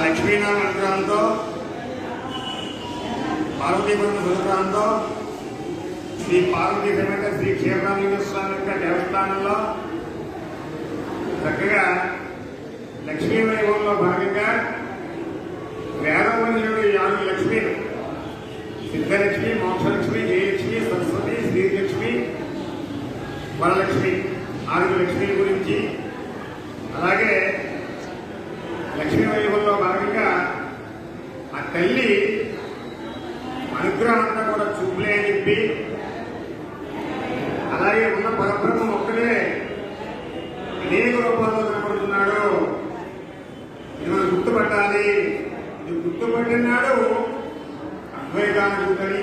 లక్ష్మీనారాయణ అనుగ్రహంతో పార్వతీపురం అనుగ్రహంతో శ్రీ పార్వతీ సమేత శ్రీ క్షేత్రాంజనేయ స్వామి యొక్క దేవస్థానంలో చక్కగా లక్ష్మీ వైభవంలో భాగంగా వేదవంతుడు 4 లక్ష్మీలు సిద్ధలక్ష్మి, మోక్షలక్ష్మి, జయలక్ష్మి, సరస్వతి, శ్రీలక్ష్మి, వరలక్ష్మి 4 లక్ష్మీల గురించి, అలాగే లక్ష్మీ వైభవంలో భాగంగా ఆ తల్లి అనుగ్రహం అంతా కూడా చూపులే అని చెప్పి, అలాగే ఉన్న పరబ్రహ్మం ఒక్కడే అనేక రూపాల్లో కనపడుతున్నాడు, ఇది మనం గుర్తుపట్టాలి. ఇది గుర్తుపట్టినాడు అద్వైతానుభూతని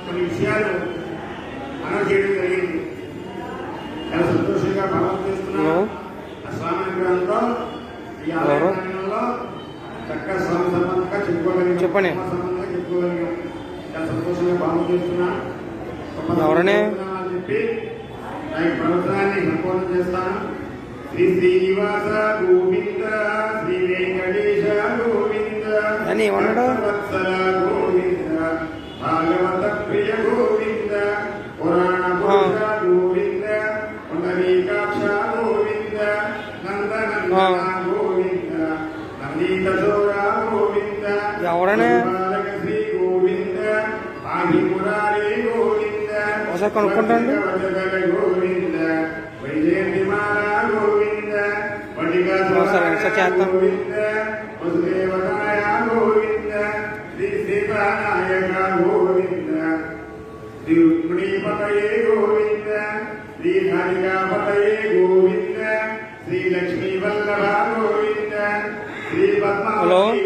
కొన్ని విషయాలు మనం చేయడం జరిగింది. చాలా సంతోషంగా భావం చేస్తున్నాం. ఆ స్వామి అనుగ్రహంతో ఈ ఆలయంలో చక్కగా స్వామి సంబంధంగా చెప్పుకోగలిగాం, సంబంధంగా చెప్పుకోగలిగాం. చాలా సంతోషంగా భావం చేస్తున్నా. ఎవరనే చెప్పి దాని ప్రవచనాన్ని సంపూర్ణ చేస్తాను. శ్రీ శ్రీనివాస గోవింద, శ్రీ వెంకటేశ గోవింద, వత్సల గోవింద, భాగవత ప్రియ గోవింద, పురాణ పురుష గోవింద, పుండరీకాక్ష గోవింద, నందనందన గోవింద, నవనీత చోర గోవింద, శ్రీ గోవింద, ఆది మురారి గోవింద, కనుక్కుంటాండి గోవింద, వైజయంతిమాల గోవింద, గోవింద, వసుదేవతాయ గోవింద, శ్రీ సీతానాయక గోవింద, శ్రీ రుక్మిణీపతయే గోవింద, శ్రీ హరికాపతయే గోవింద, శ్రీ లక్ష్మీ వల్లభ గోవింద, శ్రీ పద్మావతి